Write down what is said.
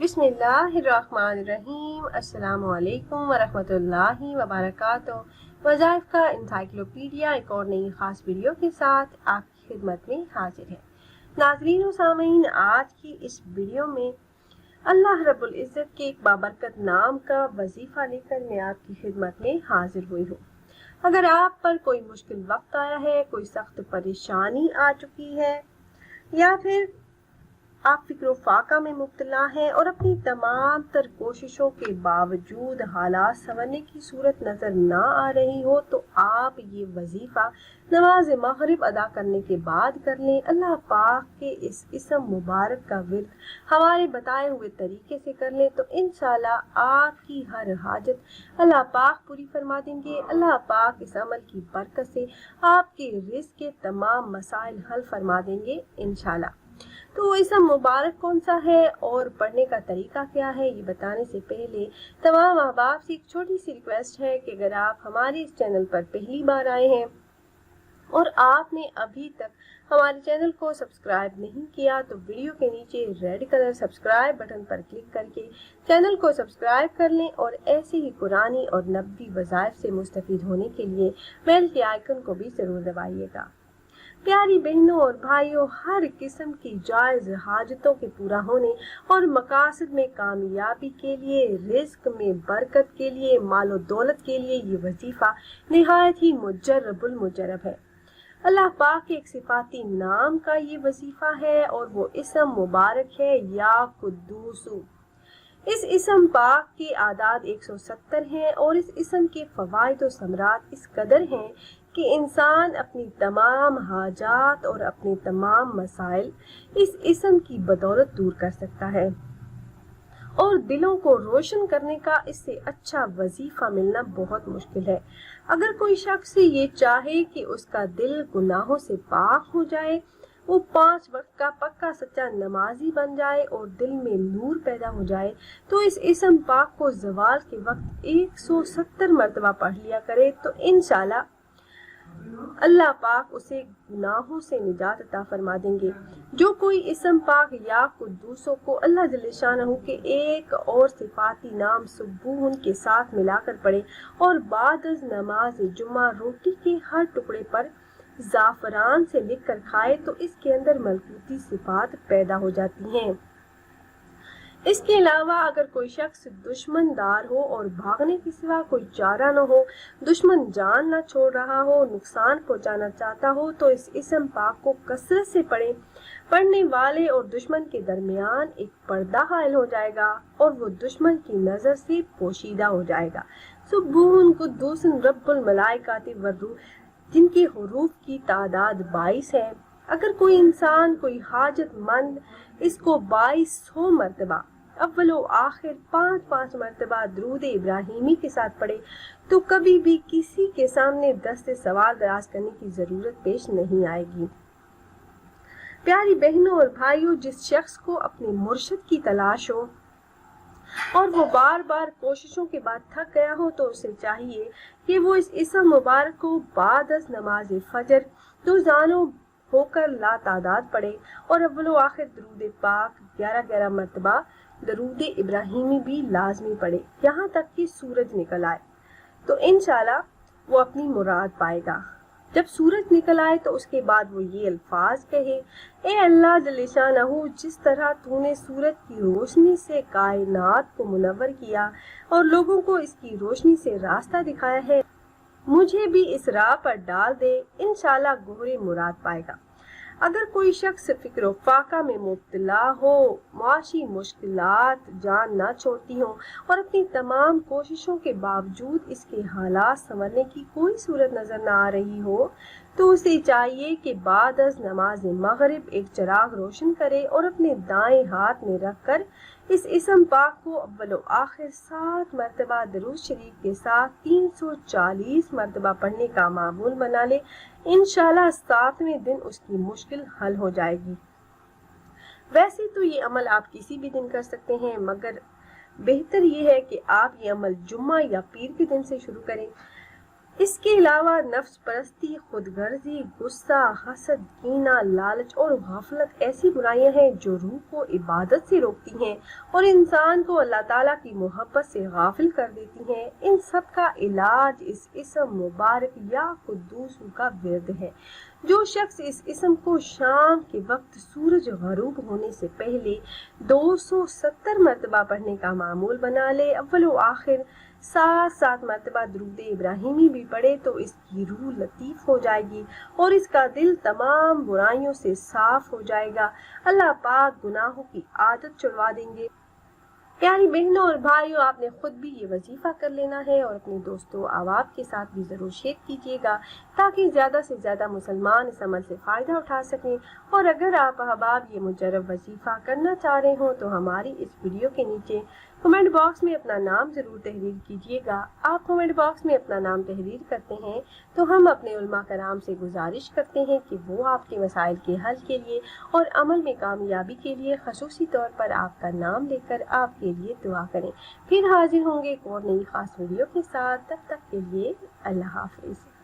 बिस्मिल्लाहिर्रहमानिर्रहीम। अस्सलाम वालेकुम वरहमतुल्लाहि वबरकातुहू। वज़ाइफ का इंसाइक्लोपीडिया एक और नई ख़ास वीडियो के साथ आपकी खिदमत में हाजिर है। नाज़रीन व सामीन, आज की इस वीडियो में अल्लाह रब्बुल इज़्ज़त के एक बाबरकत नाम का वजीफ़ा लेकर मैं आपकी खिदमत में हाजिर हुई हूँ। अगर आप पर कोई मुश्किल वक्त आया है, कोई सख्त परेशानी आ चुकी है, या फिर आप फिक्र फाका में मुब्तला हैं और अपनी तमाम तर कोशिशों के बावजूद हालात संवरने की सूरत नज़र ना आ रही हो, तो आप ये वजीफ़ा नमाज मगरिब अदा करने के बाद कर लें। अल्लाह पाक के इस इसम मुबारक का विर्द हमारे बताए हुए तरीके से कर लें तो इंशाल्लाह आपकी हर हाजत अल्लाह पाक पूरी फरमा देंगे। अल्लाह पाक इस अमल की बरकत से आपके रिज़्क़ के तमाम मसाइल हल फरमा देंगे इंशाल्लाह। तो इसम मुबारक कौन सा है और पढ़ने का तरीका क्या है, ये बताने से पहले तमाम अहबाब से एक छोटी सी रिक्वेस्ट है कि अगर आप हमारे इस चैनल पर पहली बार आए हैं और आपने अभी तक हमारे चैनल को सब्सक्राइब नहीं किया, तो वीडियो के नीचे रेड कलर सब्सक्राइब बटन पर क्लिक करके चैनल को सब्सक्राइब कर लें और ऐसे ही कुरानी और नबवी वज़ाइफ से मुस्तफ़ीद होने के लिए बेल के आइकन को भी ज़रूर दबाइएगा। प्यारी बहनों और भाइयों, हर किस्म की जायज़ हाजतों के पूरा होने और मकासद में कामयाबी के लिए, रिज़्क़ में बरकत के लिए, मालो दौलत के लिए ये वजीफ़ा निहायत ही मुजर्रबुल मुजर्रब है। अल्लाह पाक के एक सिफाती नाम का ये वजीफ़ा है और वो इसम मुबारक है या कुद्दूसु। इस इसम पाक के आदाद 170 हैं और इस इसम के फ़वाइद और समरात इस कदर हैं कि इंसान अपनी तमाम हाजात और अपने तमाम मसाइल इस इसम की बदौलत दूर कर सकता है और दिलों को रोशन करने का इससे अच्छा वजीफा मिलना बहुत मुश्किल है। अगर कोई शख्स ये चाहे कि उसका दिल गुनाहों से पाक हो जाए, वो 5 वक्त का पक्का सच्चा नमाजी बन जाए और दिल में नूर पैदा हो जाए, तो इस इसम पाक को ज़वाल के वक्त 170 मरतबा पढ़ लिया करे तो इंशाल्लाह अल्लाह पाक उसे गुनाहों से निजात अता फरमा देंगे। जो कोई इसम पाक या कुद्दूसों को अल्लाह जल्ल शानहू के एक और सिफाती नाम सुबून के साथ मिलाकर पढ़े और बाद नमाज जुम्मा रोटी के हर टुकड़े पर ज़ाफ़रान से लिख कर खाए तो इसके अंदर मलकूती सिफात पैदा हो जाती हैं। इसके अलावा अगर कोई शख्स दुश्मनदार हो और भागने के सिवा कोई चारा न हो, दुश्मन जान न छोड़ रहा हो, नुकसान पहुंचाना चाहता हो, तो इस इसम पाक को कसरत से पढ़े। पढ़ने वाले और दुश्मन के दरमियान एक पर्दा हायल हो जाएगा और वो दुश्मन की नजर से पोशीदा हो जाएगा। सुबून कुद्दूसन रब्बुल मलाइकाति वर्रूह, जिनके हुरूफ की तादाद 22 है। अगर कोई इंसान, कोई हाजतमंद इसको 2200 मरतबा अव्वलो आखिर 5-5 मरतबा दरूद इब्राहिमी के साथ पढ़े तो कभी भी किसी के सामने दस्ते सवाल दराज करने की जरूरत पेश नहीं आएगी। प्यारी बहनों और भाइयों, जिस शख्स को अपने मुर्शिद की तलाश हो और वो बार बार कोशिशों के बाद थक गया हो, तो उसे चाहिए कि वो इस इसम मुबारक को बाद नमाज फजर रोजाना होकर ला तादाद पढ़े और अव्वलो आखिर दरूद पाक 11-11 मरतबा दरूद इब्राहिमी भी लाजमी पढ़े, यहाँ तक कि सूरज निकल आए, तो इंशाल्लाह वो अपनी मुराद पाएगा। जब सूरज निकल आए तो उसके बाद वो ये अल्फाज कहे, ए अल्लाह जल्ल शानहू, जिस तरह तूने सूरज की रोशनी से कायनात को मुनव्वर किया और लोगों को इसकी रोशनी से रास्ता दिखाया है, मुझे भी इस राह पर डाल दे, इंशाल्लाह गोहरे मुराद पाएगा। अगर कोई शख्स फिक्र फाका में मुब्तला हो, माशी मुश्किलात जान ना छोड़ती हो और अपनी तमाम कोशिशों के बावजूद इसके हालात संवरने की कोई सूरत नजर ना आ रही हो, तो उसे चाहिए कि बाद नमाज मगरिब एक चिराग रोशन करे और अपने दाएं हाथ में रखकर इस इसम पाक को अव्वलो आखिर 7 मरतबा दरूद शरीफ के साथ 340 मरतबा पढ़ने का मामूल बना ले। इंशाल्लाह 7वें दिन उसकी मुश्किल हल हो जाएगी। वैसे तो ये अमल आप किसी भी दिन कर सकते हैं, मगर बेहतर ये है कि आप ये अमल जुम्मा या पीर के दिन से शुरू करें। اس کے علاوہ نفس پرستی، خود غرضی، غصہ، حسد، کینہ، لالچ اور غفلت ایسی برائیاں ہیں جو روح کو عبادت سے روکتی ہیں اور انسان کو اللہ تعالیٰ کی محبت سے غافل کر دیتی ہیں۔ ان سب کا علاج اس اسم مبارک یا قدوس کا ورد ہے۔ جو شخص اس اسم کو شام کے وقت سورج غروب ہونے سے پہلے 270 مرتبہ پڑھنے کا معمول بنا لے، اول و آخر 7 مرتبہ درود ابراہیمی بھی پڑھے، تو اس کی روح لطیف ہو جائے گی اور اس کا دل تمام برائیوں سے صاف ہو جائے گا۔ اللہ پاک گناہوں کی عادت چھڑوا دیں گے۔ پیاری بہنوں اور بھائیوں، آپ نے خود بھی یہ وظیفہ کر لینا ہے اور اپنے دوستوں احباب کے ساتھ بھی ضرور شیئر کیجیے گا تاکہ زیادہ سے زیادہ مسلمان اس عمل سے فائدہ اٹھا سکیں۔ اور اگر آپ احباب یہ مجرب وظیفہ کرنا چاہ رہے ہوں تو ہماری اس ویڈیو کے نیچے کمنٹ باکس میں اپنا نام ضرور تحریر کیجیے گا۔ آپ کمنٹ باکس میں اپنا نام تحریر کرتے ہیں تو ہم اپنے علماء کرام سے گزارش کرتے ہیں کہ وہ آپ کے مسائل کے حل کے لیے اور عمل میں کامیابی کے لیے خصوصی طور پر آپ کا نام لے کر آپ کے لیے دعا کریں۔ پھر حاضر ہوں گے ایک اور نئی خاص ویڈیو کے ساتھ، تب تک کے لیے اللہ حافظ۔